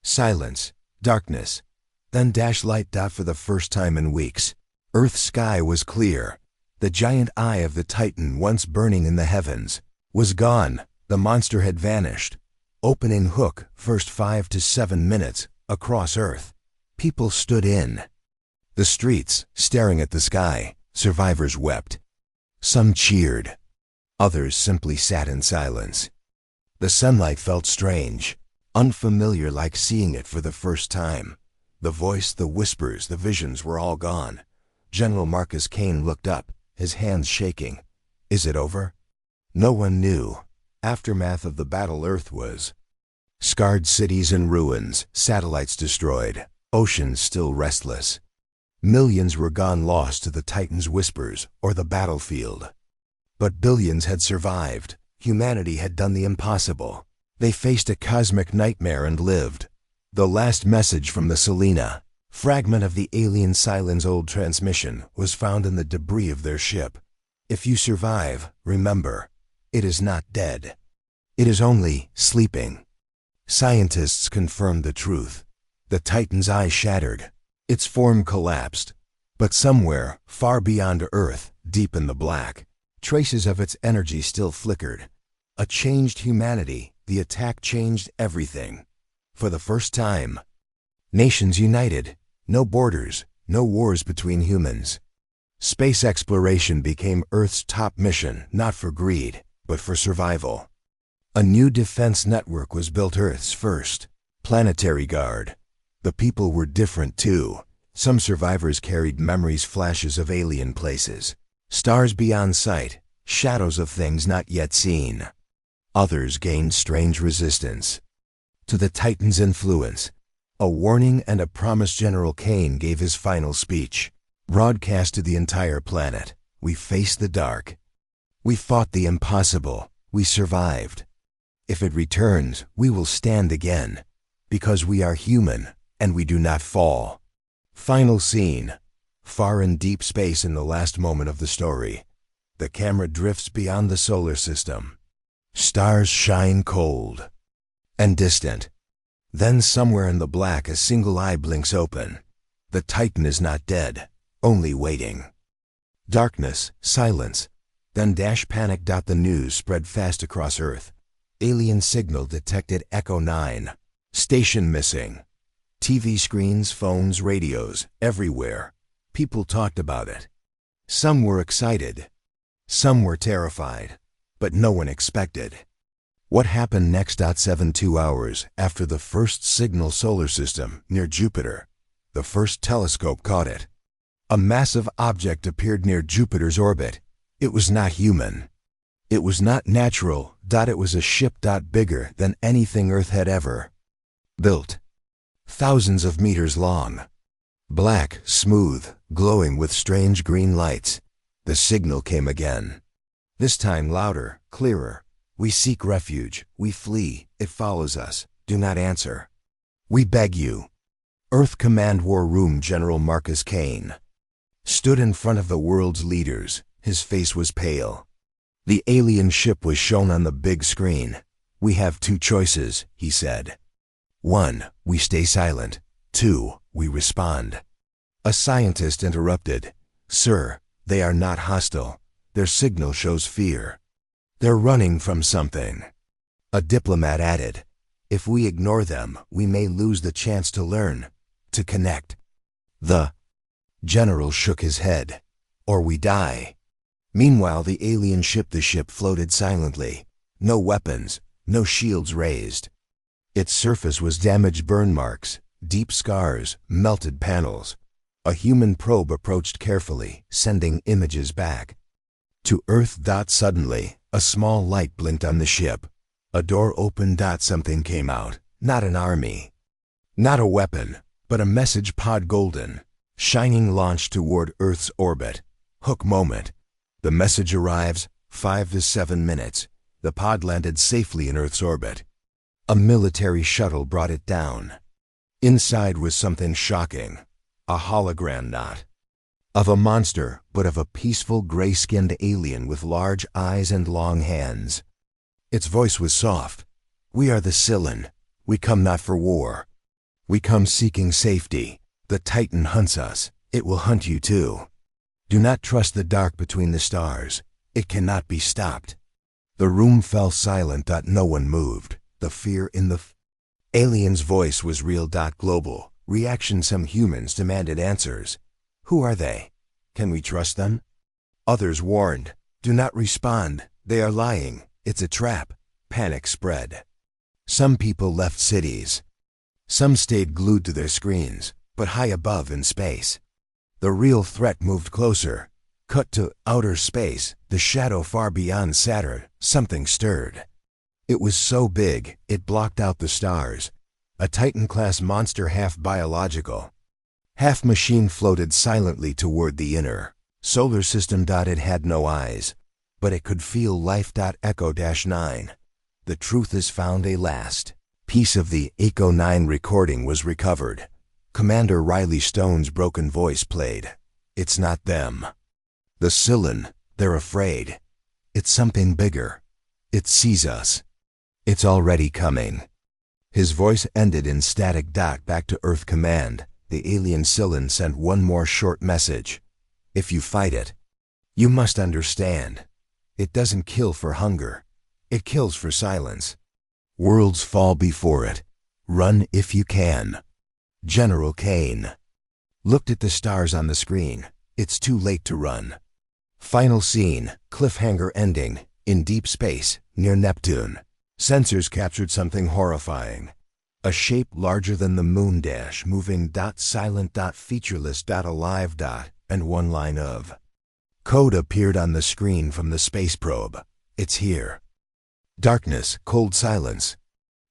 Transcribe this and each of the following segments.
Silence, darkness, then light. For the first time in weeks, Earth's sky was clear. The giant eye of the Titan, once burning in the heavens, was gone. The monster had vanished. Opening hook, first 5 to 7 minutes, across Earth. People stood in the streets, staring at the sky. Survivors wept. Some cheered. Others simply sat in silence. The sunlight felt strange, unfamiliar, like seeing it for the first time. The voice, the whispers, the visions were all gone. General Marcus Kane looked up, his hands shaking. Is it over? No one knew. Aftermath of the battle. Earth was scarred, cities in ruins, satellites destroyed, oceans still restless. Millions were gone, lost to the Titan's whispers or the battlefield. But billions had survived. Humanity had done the impossible. They faced a cosmic nightmare and lived. The last message from the Selena, fragment of the alien Cylon's old transmission, was found in the debris of their ship. If you survive, remember, it is not dead. It is only sleeping. Scientists confirmed the truth. The Titan's eye shattered. Its form collapsed. But somewhere, far beyond Earth, deep in the black, traces of its energy still flickered. A changed humanity. The attack changed everything. For the first time, nations united. No borders, no wars between humans. Space exploration became Earth's top mission, not for greed, but for survival. A new defense network was built, Earth's first planetary guard. The people were different too. Some survivors carried memories, flashes of alien places, stars beyond sight, shadows of things not yet seen. Others gained strange resistance to the Titan's influence. A warning and a promise. General Kane gave his final speech, broadcast to the entire planet. We faced the dark. We fought the impossible. We survived. If it returns, we will stand again, because we are human and we do not fall. Final scene. Far in deep space, in the last moment of the story, the camera drifts beyond the solar system. Stars shine cold and distant. Then somewhere in the black, a single eye blinks open. The Titan is not dead, only waiting. Darkness, silence, then panic. The news spread fast across Earth. Alien signal detected, Echo 9. Station missing. TV screens, phones, radios, everywhere. People talked about it. Some were excited. Some were terrified. But no one expected what happened next. 72 hours after the first signal, solar system, near Jupiter. The first telescope caught it. A massive object appeared near Jupiter's orbit. It was not human. It was not natural. It was a ship, bigger than anything Earth had ever built. Thousands of meters long. Black, smooth, glowing with strange green lights. The signal came again. This time louder, clearer. We seek refuge. We flee. It follows us. Do not answer. We beg you. Earth Command War Room. General Marcus Kane stood in front of the world's leaders. His face was pale. The alien ship was shown on the big screen. We have two choices, he said. 1. We stay silent. 2. We respond. A scientist interrupted. Sir, they are not hostile. Their signal shows fear. They're running from something. A diplomat added. If we ignore them, we may lose the chance to learn, to connect. The general shook his head. Or we die. Meanwhile, the alien ship, floated silently. No weapons, no shields raised. Its surface was damaged, burn marks, deep scars, melted panels. A human probe approached carefully, sending images back to Earth. Suddenly, a small light blinked on the ship. A door opened. Something came out. Not an army. Not a weapon, but a message pod, golden, shining, launched toward Earth's orbit. Hook moment. The message arrives, 5 to 7 minutes. The pod landed safely in Earth's orbit. A military shuttle brought it down. Inside was something shocking. A hologram, not of a monster, but of a peaceful, gray-skinned alien with large eyes and long hands. Its voice was soft. We are the Cylon. We come not for war. We come seeking safety. The Titan hunts us. It will hunt you too. Do not trust the dark between the stars. It cannot be stopped. The room fell silent. No one moved. The fear in the alien's voice was real. Global reaction. Some humans demanded answers. Who are they? Can we trust them? Others warned. Do not respond. They are lying. It's a trap. Panic spread. Some people left cities. Some stayed glued to their screens, but high above in space. The real threat moved closer. Cut to outer space, the shadow far beyond Saturn. Something stirred. It was so big, it blocked out the stars. A Titan-class monster, half biological, half machine, floated silently toward the inner solar system. It had no eyes, but it could feel life. Echo-9. The truth is found. A last piece of the Echo-9 recording was recovered. Commander Riley Stone's broken voice played. It's not them. The Cylon, they're afraid. It's something bigger. It sees us. It's already coming. His voice ended in static. Back to Earth Command. The alien Cylon sent one more short message. If you fight it, you must understand. It doesn't kill for hunger. It kills for silence. Worlds fall before it. Run if you can. General Kane looked at the stars on the screen. It's too late to run. Final scene, cliffhanger ending, in deep space, near Neptune. Sensors captured something horrifying. A shape larger than the moon. Moving. Silent. Featureless. Alive. And one line of code appeared on the screen from the space probe. It's here. Darkness, cold silence.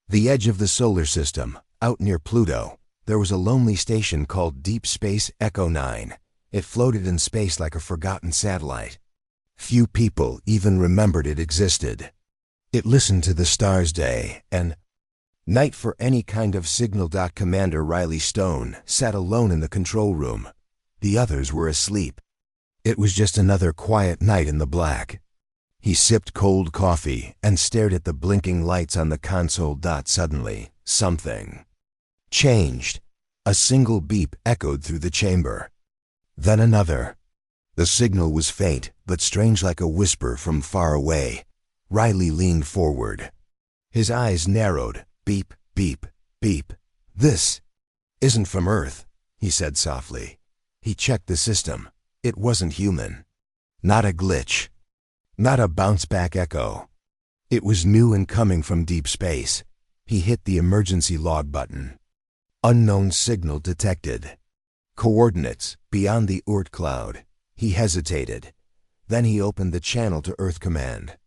The edge of the solar system, out near Pluto, there was a lonely station called Deep Space Echo-9. It floated in space like a forgotten satellite. Few people even remembered it existed. It listened to the stars day and night for any kind of signal. Commander Riley Stone sat alone in the control room. The others were asleep. It was just another quiet night in the black. He sipped cold coffee and stared at the blinking lights on the console. Suddenly, something changed. A single beep echoed through the chamber. Then another. The signal was faint, but strange, like a whisper from far away. Riley leaned forward. His eyes narrowed. Beep, beep, beep. This isn't from Earth, he said softly. He checked the system. It wasn't human. Not a glitch. Not a bounce-back echo. It was new and coming from deep space. He hit the emergency log button. Unknown signal detected. Coordinates beyond the Oort cloud. He hesitated. Then he opened the channel to Earth Command.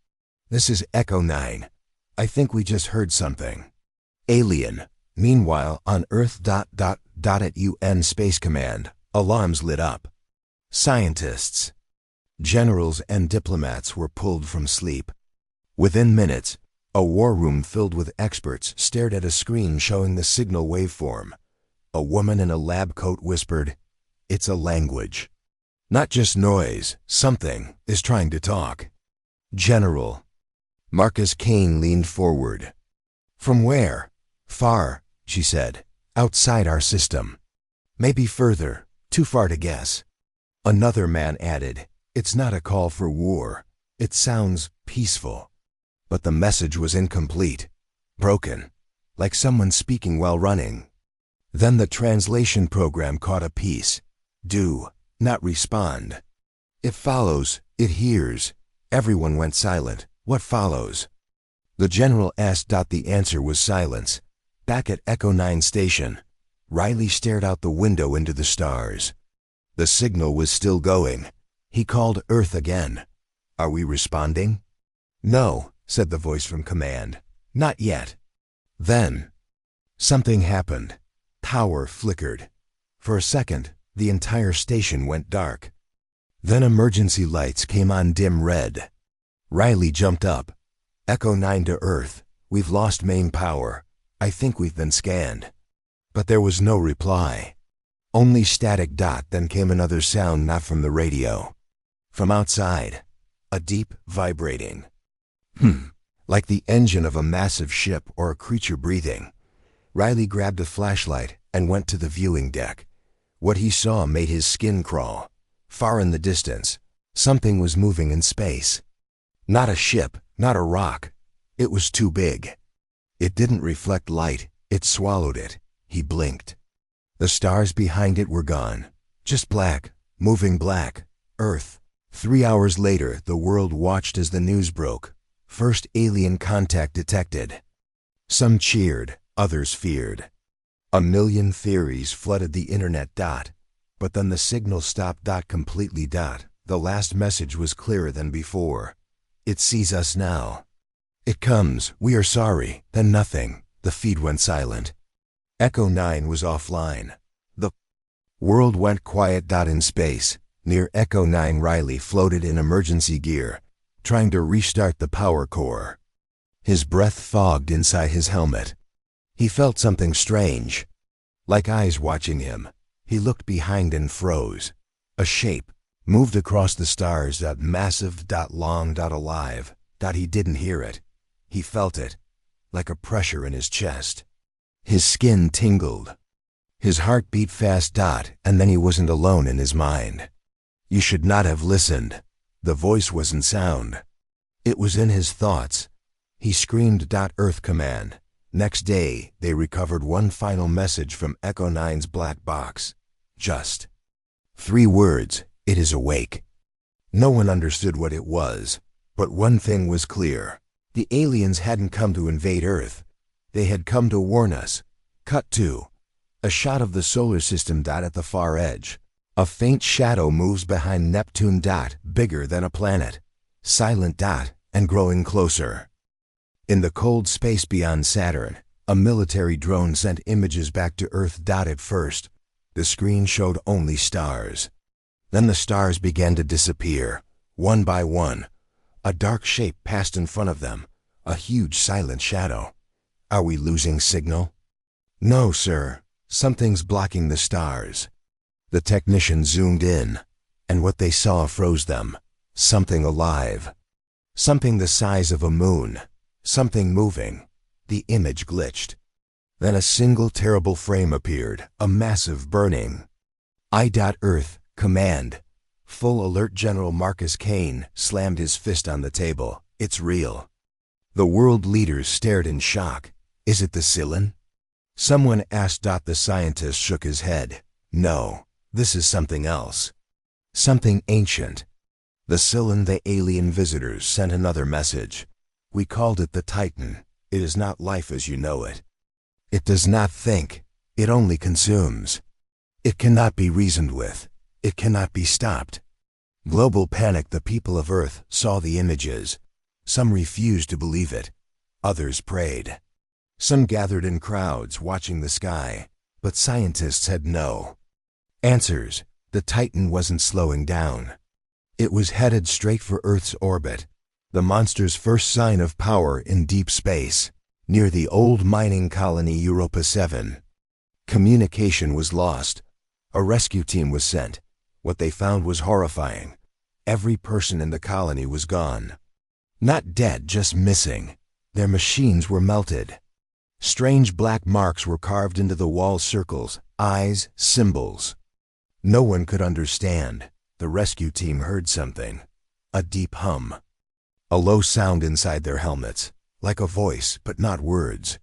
This is Echo-9. I think we just heard something. Alien. Meanwhile, on Earth. At UN Space Command, alarms lit up. Scientists, generals, and diplomats were pulled from sleep. Within minutes, a war room filled with experts stared at a screen showing the signal waveform. A woman in a lab coat whispered, "It's a language. Not just noise. Something is trying to talk." General Marcus Kane leaned forward. "From where?" "Far," she said. "Outside our system. Maybe further. Too far to guess." Another man added, "It's not a call for war. It sounds peaceful." But the message was incomplete. Broken. Like someone speaking while running. Then the translation program caught a piece. Do not respond. It follows. It hears. Everyone went silent. What follows? The general asked. The answer was silence. Back at Echo-9 station, Riley stared out the window into the stars. The signal was still going. He called Earth again. "Are we responding?" "No," said the voice from command. "Not yet." Then something happened. Power flickered. For a second, the entire station went dark. Then emergency lights came on dim red. Riley jumped up. "Echo-9 to Earth. We've lost main power. I think we've been scanned." But there was no reply. Only static. Then came another sound, not from the radio. From outside. A deep vibrating. Like the engine of a massive ship or a creature breathing. Riley grabbed a flashlight and went to the viewing deck. What he saw made his skin crawl. Far in the distance, something was moving in space. Not a ship, not a rock. It was too big. It didn't reflect light, it swallowed it. He blinked. The stars behind it were gone. Just black, moving black. Earth. 3 hours later, the world watched as the news broke. First alien contact detected. Some cheered, others feared. A million theories flooded the internet. But then the signal stopped. Completely. The last message was clearer than before. It sees us now. It comes, we are sorry, then nothing. The feed went silent. Echo 9 was offline. The world went quiet. In space, near Echo 9, Riley floated in emergency gear, trying to restart the power core. His breath fogged inside his helmet. He felt something strange, like eyes watching him. He looked behind and froze. A shape moved across the stars. Massive. Long. Alive. He didn't hear it. He felt it, like a pressure in his chest. His skin tingled. His heart beat fast. And then he wasn't alone in his mind. You should not have listened. The voice wasn't sound. It was in his thoughts. He screamed. Earth command. Next day, they recovered one final message from Echo 9's black box. Just 3 words, it is awake. No one understood what it was, but one thing was clear. The aliens hadn't come to invade Earth. They had come to warn us. Cut to a shot of the solar system. At the far edge, a faint shadow moves behind Neptune. Bigger than a planet. Silent. And growing closer. In the cold space beyond Saturn, a military drone sent images back to Earth. At first, the screen showed only stars. Then the stars began to disappear, one by one. A dark shape passed in front of them, a huge silent shadow. Are we losing signal? No, sir. Something's blocking the stars. The technician zoomed in, and what they saw froze them. Something alive. Something the size of a moon. Something moving. The image glitched. Then a single terrible frame appeared, a massive burning. Earth, command. Full alert. General Marcus Kane slammed his fist on the table. It's real. The world leaders stared in shock. Is it the Cylon? Someone asked. The scientist shook his head. No, this is something else. Something ancient. The Cylon, the alien visitors, sent another message. We called it the Titan. It is not life as you know it. It does not think. It only consumes. It cannot be reasoned with. It cannot be stopped. Global panic. The people of Earth saw the images. Some refused to believe it. Others prayed. Some gathered in crowds watching the sky, but scientists had no answers. The Titan wasn't slowing down. It was headed straight for Earth's orbit. The monster's first sign of power in deep space, near the old mining colony Europa 7. Communication was lost. A rescue team was sent. What they found was horrifying. Every person in the colony was gone. Not dead, just missing. Their machines were melted. Strange black marks were carved into the wall, circles, eyes, symbols. No one could understand. The rescue team heard something. A deep hum. A low sound inside their helmets, like a voice, but not words.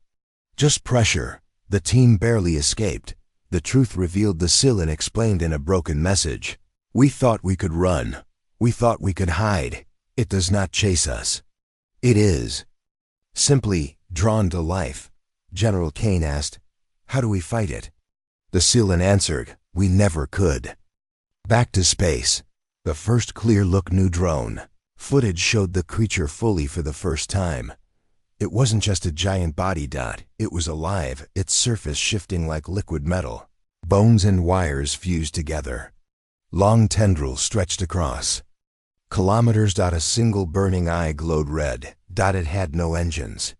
Just pressure. The team barely escaped. The truth revealed. The Cylon explained in a broken message. We thought we could run. We thought we could hide. It does not chase us. It is simply drawn to life. General Kane asked, how do we fight it? The Cylon answered, we never could. Back to space. The first clear look new drone. Footage showed the creature fully for the first time. It wasn't just a giant body. It was alive, its surface shifting like liquid metal. Bones and wires fused together. Long tendrils stretched across. Kilometers. A single burning eye glowed red. It had no engines.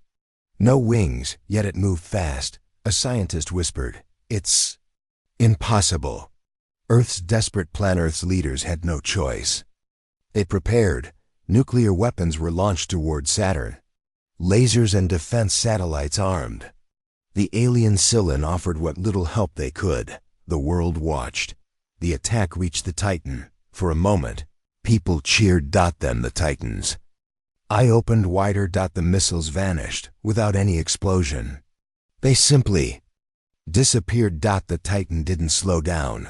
No wings, yet it moved fast. A scientist whispered, it's impossible. Earth's desperate plan. Earth's leaders had no choice. They prepared. Nuclear weapons were launched toward Saturn. Lasers and defense satellites armed. The alien Cylon offered what little help they could. The world watched. The attack reached the Titan. For a moment, people cheered. Then the Titans' eye opened wider. The missiles vanished without any explosion. They simply disappeared. The Titan didn't slow down.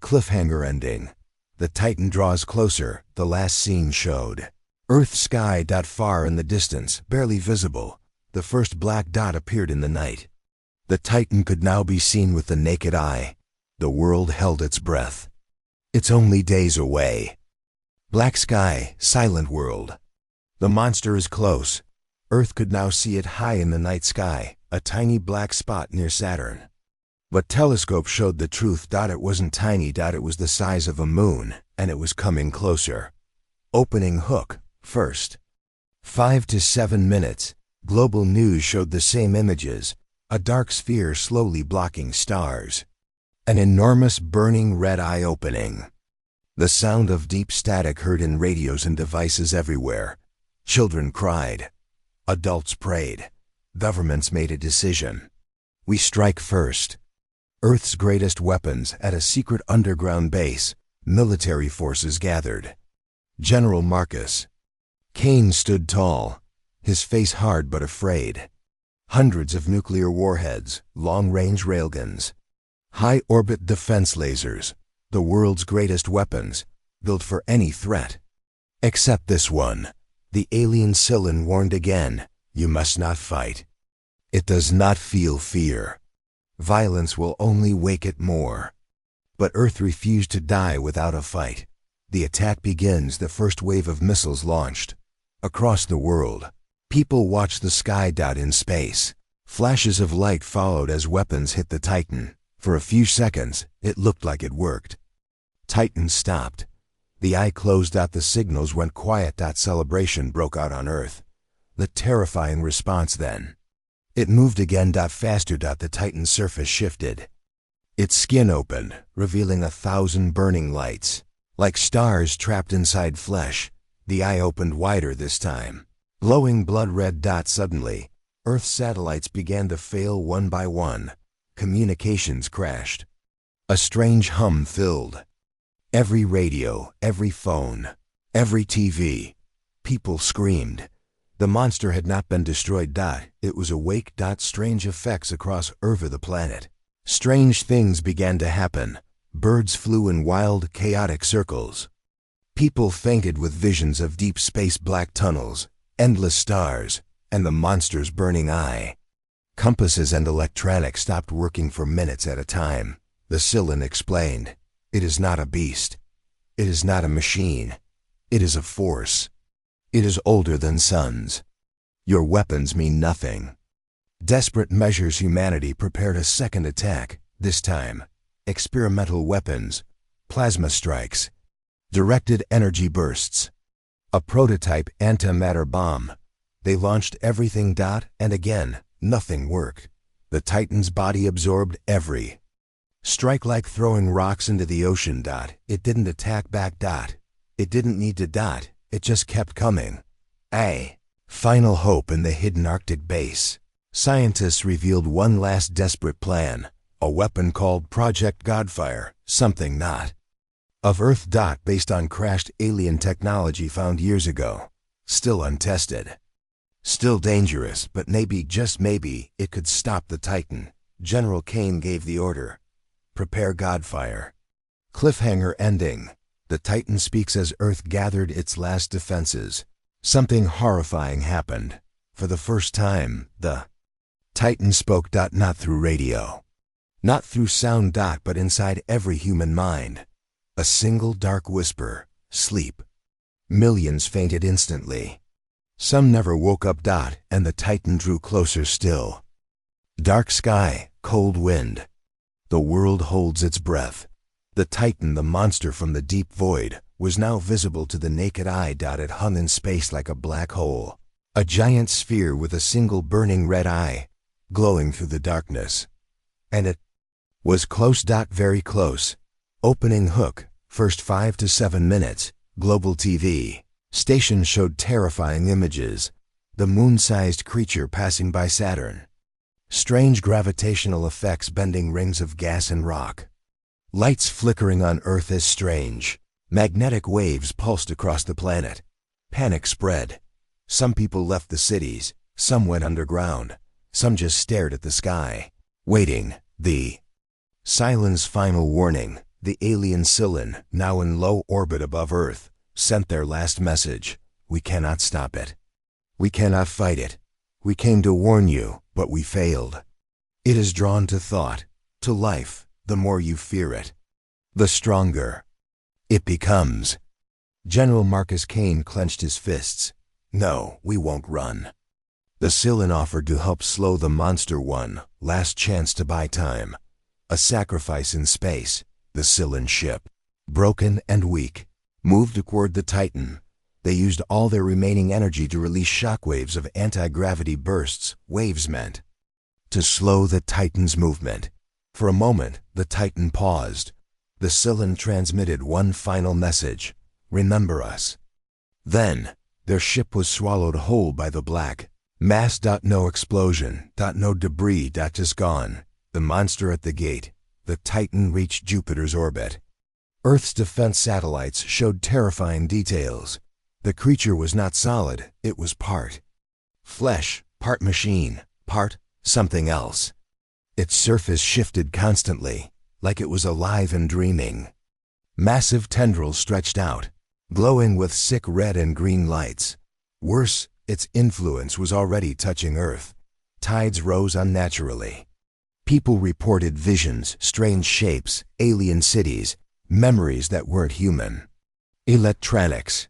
Cliffhanger ending. The Titan draws closer. The last scene showed Earth's sky. Far in the distance, barely visible, the first black dot appeared in the night. The Titan could now be seen with the naked eye. The world held its breath. It's only days away. Black sky, silent world. The monster is close. Earth could now see it high in the night sky, a tiny black spot near Saturn. But telescopes showed the truth. It wasn't tiny. It was the size of a moon, and it was coming closer. Opening hook, first 5 to 7 minutes. Global news showed the same images. A dark sphere slowly blocking stars. An enormous burning red eye opening. The sound of deep static heard in radios and devices everywhere. Children cried. Adults prayed. Governments made a decision. We strike first. Earth's greatest weapons at a secret underground base. Military forces gathered. General Marcus Kane stood tall, his face hard but afraid. Hundreds of nuclear warheads, long-range railguns, high-orbit defense lasers, the world's greatest weapons, built for any threat. Except this one. The alien Cylon warned again, you must not fight. It does not feel fear. Violence will only wake it more. But Earth refused to die without a fight. The attack begins. The first wave of missiles launched. Across the world, people watched the sky. In space, flashes of light followed as weapons hit the Titan. For a few seconds, it looked like it worked. Titan stopped. The eye closed. The signals went quiet. Celebration broke out on Earth. The terrifying response then. It moved again. Faster. The Titan's surface shifted. Its skin opened, revealing 1,000 burning lights. Like stars trapped inside flesh, the eye opened wider this time. Glowing blood-red. Suddenly, Earth's satellites began to fail one by one. Communications crashed. A strange hum filled every radio, every phone, every TV. People screamed. The monster had not been destroyed. It was awake. Strange effects across the planet. Strange things began to happen. Birds flew in wild, chaotic circles. People fainted with visions of deep space black tunnels, endless stars, and the monster's burning eye. Compasses and electronics stopped working for minutes at a time. The Cylon explained, "It is not a beast. It is not a machine. It is a force. It is older than suns. Your weapons mean nothing." Desperate measures. Humanity prepared a second attack. This time, experimental weapons, plasma strikes, directed energy bursts, a prototype antimatter bomb. They launched everything. And again, nothing worked. The Titan's body absorbed every strike like throwing rocks into the ocean. It didn't attack back. It didn't need to. It just kept coming. A final hope in the hidden Arctic base. Scientists revealed one last desperate plan, a weapon called Project Godfire, something not of Earth. Based on crashed alien technology found years ago. Still untested. Still dangerous, but maybe, just maybe, it could stop the Titan. General Kane gave the order. Prepare Godfire. Cliffhanger ending. The Titan speaks as Earth gathered its last defenses. Something horrifying happened. For the first time, the Titan spoke. Not through radio. Not through sound. But inside every human mind. A single dark whisper. Sleep. Millions fainted instantly. Some never woke up. And the Titan drew closer still. Dark sky, cold wind. The world holds its breath. The Titan, the monster from the deep void, was now visible to the naked eye. It hung in space like a black hole. A giant sphere with a single burning red eye, glowing through the darkness. And it was close. Very close. Opening hook, first 5 to 7 minutes. Global TV station showed terrifying images. The moon-sized creature passing by Saturn. Strange gravitational effects bending rings of gas and rock. Lights flickering on Earth as strange. Magnetic waves pulsed across the planet. Panic spread. Some people left the cities, some went underground, some just stared at the sky, waiting. The Cylon's final warning, the alien Cylon, now in low orbit above Earth, sent their last message. We cannot stop it. We cannot fight it. We came to warn you, but we failed. It is drawn to thought, to life. The more you fear it, the stronger it becomes. General Marcus Kane clenched his fists. No, we won't run. The Cylon offered to help slow the monster one last chance to buy time. A sacrifice in space. The Cylon ship, broken and weak, moved toward the Titan. They used all their remaining energy to release shockwaves of anti-gravity bursts. Waves meant to slow the Titan's movement. For a moment, the Titan paused. The Cylon transmitted one final message. Remember us. Then, their ship was swallowed whole by the black mass. No explosion. No debris. Just gone. The monster at the gate. The Titan reached Jupiter's orbit. Earth's defense satellites showed terrifying details. The creature was not solid. It was part flesh, part machine, part something else. Its surface shifted constantly, like it was alive and dreaming. Massive tendrils stretched out, glowing with sick red and green lights. Worse, its influence was already touching Earth. Tides rose unnaturally. People reported visions, strange shapes, alien cities, memories that weren't human. Electronics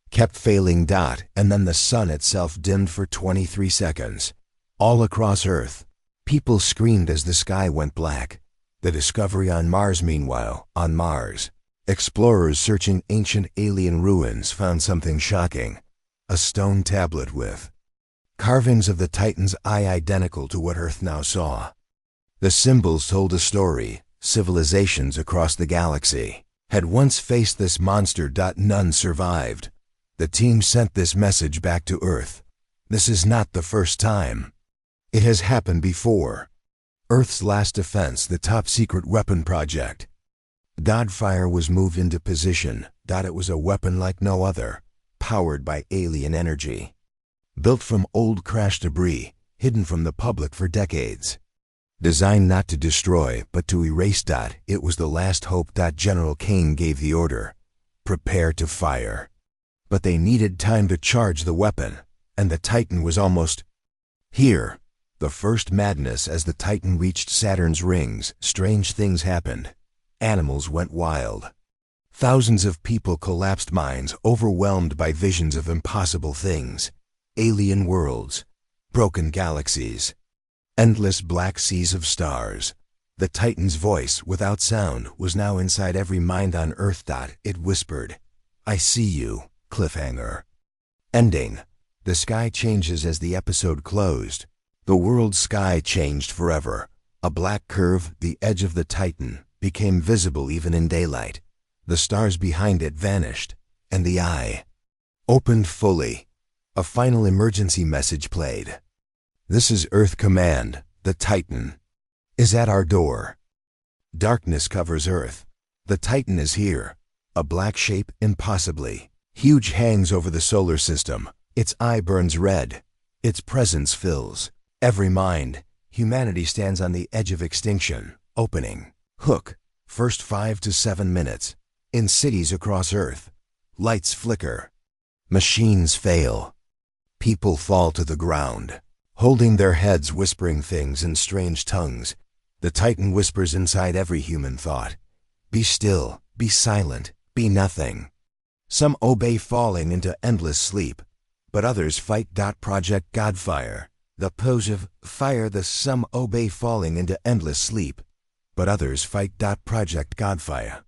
kept failing. And then the sun itself dimmed for 23 seconds. All across Earth, people screamed as the sky went black. The discovery on Mars, meanwhile, on Mars, explorers searching ancient alien ruins found something shocking. A stone tablet with carvings of the Titan's eye identical to what Earth now saw. The symbols told a story. Civilizations across the galaxy had once faced this monster. None survived. The team sent this message back to Earth. This is not the first time. It has happened before. Earth's last defense, the top-secret weapon project. Fire was moved into position. It was a weapon like no other, powered by alien energy. Built from old crash debris, hidden from the public for decades. Designed not to destroy, but to erase. It was the last hope. General Kane gave the order. Prepare to fire. But they needed time to charge the weapon, and the Titan was almost here. The first madness. As the Titan reached Saturn's rings, strange things happened. Animals went wild. Thousands of people collapsed, minds overwhelmed by visions of impossible things. Alien worlds, broken galaxies, endless black seas of stars. The Titan's voice, without sound, was now inside every mind on Earth. It whispered, I see you, cliffhanger. Ending. The sky changes. As the episode closed, the world's sky changed forever. A black curve, the edge of the Titan, became visible even in daylight. The stars behind it vanished, and the eye opened fully. A final emergency message played. This is Earth Command. The Titan is at our door. Darkness covers Earth. The Titan is here. A black shape, impossibly huge, hangs over the solar system. Its eye burns red. Its presence fills every mind. Humanity stands on the edge of extinction. Opening. Hook. First 5 to 7 minutes. In cities across Earth, lights flicker. Machines fail. People fall to the ground, holding their heads, whispering things in strange tongues. The Titan whispers inside every human thought. Be still, be silent, be nothing. Some obey, falling into endless sleep, but others fight. Project Godfire. The pose of fire. Some obey, falling into endless sleep, but others fight. Project Godfire.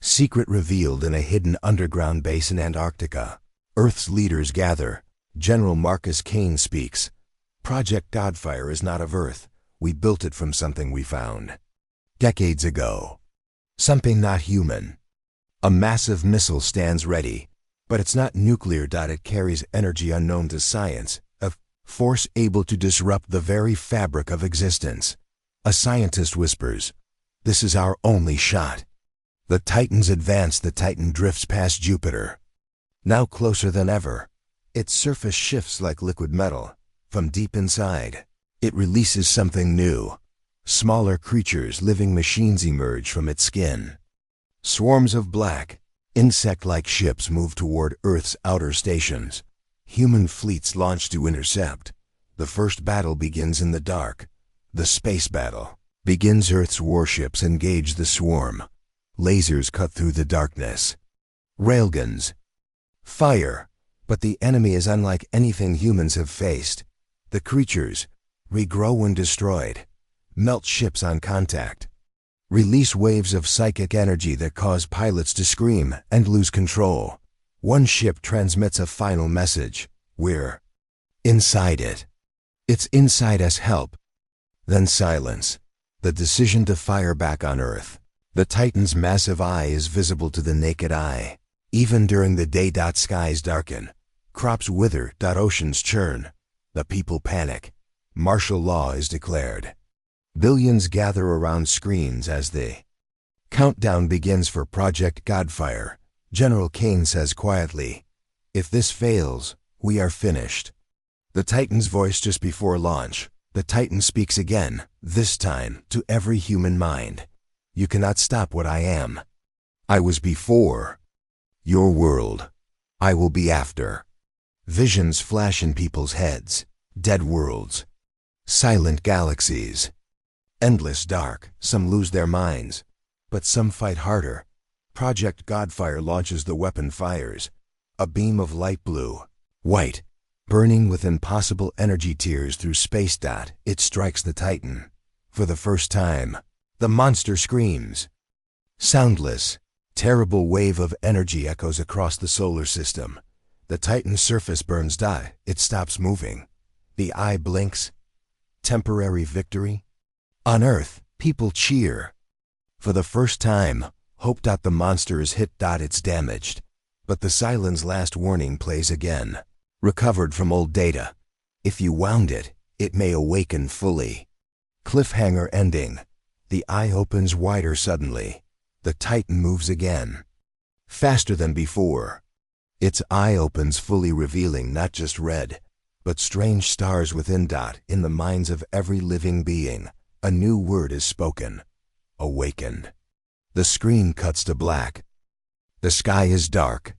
Secret revealed in a hidden underground base in Antarctica. Earth's leaders gather. General Marcus Kane speaks. Project Godfire is not of Earth. We built it from something we found decades ago. Something not human. A massive missile stands ready, but it's not nuclear. It carries energy unknown to science, a Force able to disrupt the very fabric of existence. A scientist whispers, "This is our only shot." The Titans advance. The Titan drifts past Jupiter. Now closer than ever. Its surface shifts like liquid metal. From deep inside, it releases something new. Smaller creatures, living machines emerge from its skin. Swarms of black, insect-like ships move toward Earth's outer stations. Human fleets launch to intercept. The first battle begins in the dark. The space battle begins. Earth's warships engage the swarm. Lasers cut through the darkness. Railguns fire, but the enemy is unlike anything humans have faced. The creatures regrow when destroyed, melt ships on contact, release waves of psychic energy that cause pilots to scream and lose control. One ship transmits a final message. We're inside it. It's inside us, help. Then silence. The decision to fire back on Earth. The Titan's massive eye is visible to the naked eye. Even during the day. Skies darken. Crops wither. Oceans churn. The people panic. Martial law is declared. Billions gather around screens as the countdown begins for Project Godfire. General Kane says quietly, "If this fails, we are finished." The Titan's voice just before launch. The Titan speaks again, this time to every human mind. "You cannot stop what I am. I was before your world. I will be after." Visions flash in people's heads. Dead worlds. Silent galaxies. Endless dark. Some lose their minds, but some fight harder. Project Godfire launches. The weapon fires. A beam of light blue, white, burning with impossible energy tears through space. It strikes the Titan. For the first time, the monster screams. Soundless, terrible wave of energy echoes across the solar system. The Titan's surface burns. It stops moving. The eye blinks. Temporary victory. On Earth, people cheer. For the first time, hope. The monster is hit. It's damaged. But the siren's last warning plays again. Recovered from old data. If you wound it, it may awaken fully. Cliffhanger ending. The eye opens wider suddenly. The Titan moves again. Faster than before. Its eye opens fully, revealing not just red, but strange stars within. In the minds of every living being, a new word is spoken. Awakened. The screen cuts to black. The sky is dark.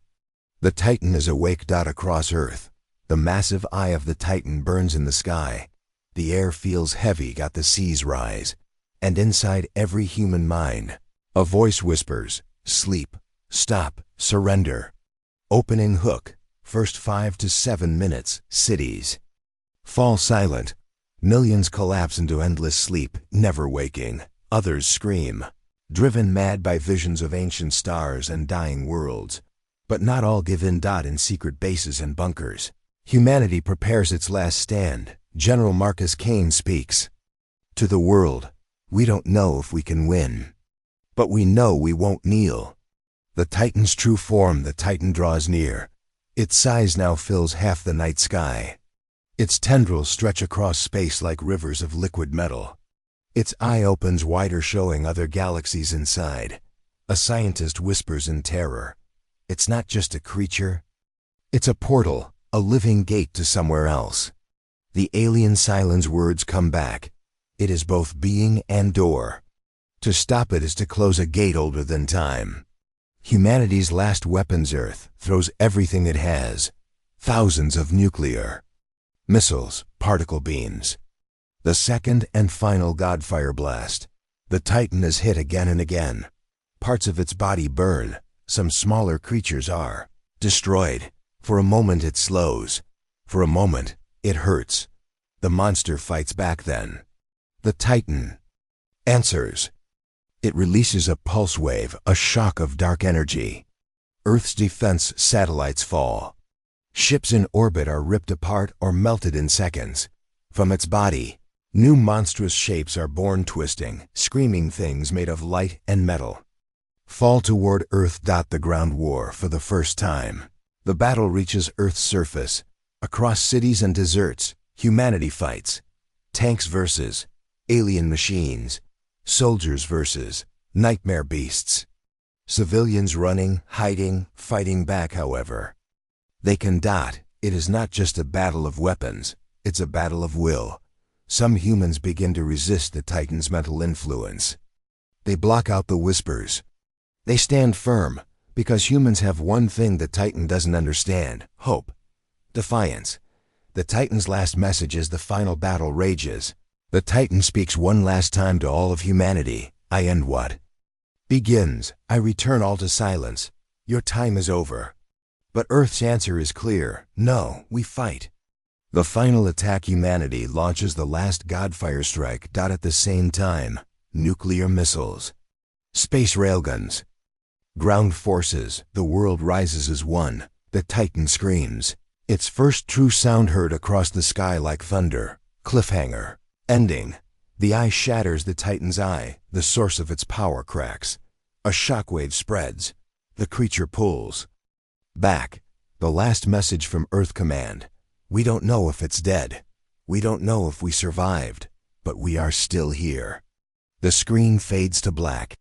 The Titan is awake. Across Earth, the massive eye of the Titan burns in the sky. The air feels heavy. The seas rise. And inside every human mind, a voice whispers, "Sleep. Stop. Surrender." Opening hook. First 5 to 7 minutes. Cities fall silent. Millions collapse into endless sleep, never waking. Others scream, driven mad by visions of ancient stars and dying worlds. But not all give in. In secret bases and bunkers, humanity prepares its last stand. General Marcus Kane speaks. To the world, we don't know if we can win, but we know we won't kneel. The Titan's true form. The Titan draws near. Its size now fills half the night sky. Its tendrils stretch across space like rivers of liquid metal. Its eye opens wider, showing other galaxies inside. A scientist whispers in terror. It's not just a creature. It's a portal, a living gate to somewhere else. The alien silen's words come back. It is both being and door. To stop it is to close a gate older than time. Humanity's last weapons. Earth throws everything it has. Thousands of nuclear missiles, particle beams. The second and final Godfire blast. The Titan is hit again and again. Parts of its body burn. Some smaller creatures are destroyed. For a moment it slows. For a moment, it hurts. The monster fights back then. The Titan answers. It releases a pulse wave, a shock of dark energy. Earth's defense satellites fall. Ships in orbit are ripped apart or melted in seconds. From its body, new monstrous shapes are born, twisting, screaming things made of light and metal. Fall toward Earth. The ground war for the first time. The battle reaches Earth's surface. Across cities and deserts, Humanity fights. Tanks versus alien machines. Soldiers versus nightmare beasts. Civilians running, hiding, fighting back, however. They can dot. It is not just a battle of weapons, it's a battle of will. Some humans begin to resist the Titan's mental influence. They block out the whispers. They stand firm, because humans have one thing the Titan doesn't understand: hope. Defiance. The Titan's last message as the final battle rages. The Titan speaks one last time to all of humanity. I end what begins. I return all to silence. Your time is over. But Earth's answer is clear. No, we fight. The final attack. Humanity launches the last Godfire strike. At the same time, nuclear missiles. Space railguns. Ground forces. The world rises as one. The Titan screams. Its first true sound heard across the sky like thunder. Cliffhanger. Ending. The eye shatters. The Titan's eye, the source of its power, cracks. A shockwave spreads. The creature pulls back. The last message from Earth Command. We don't know if it's dead. We don't know if we survived. But we are still here. The screen fades to black.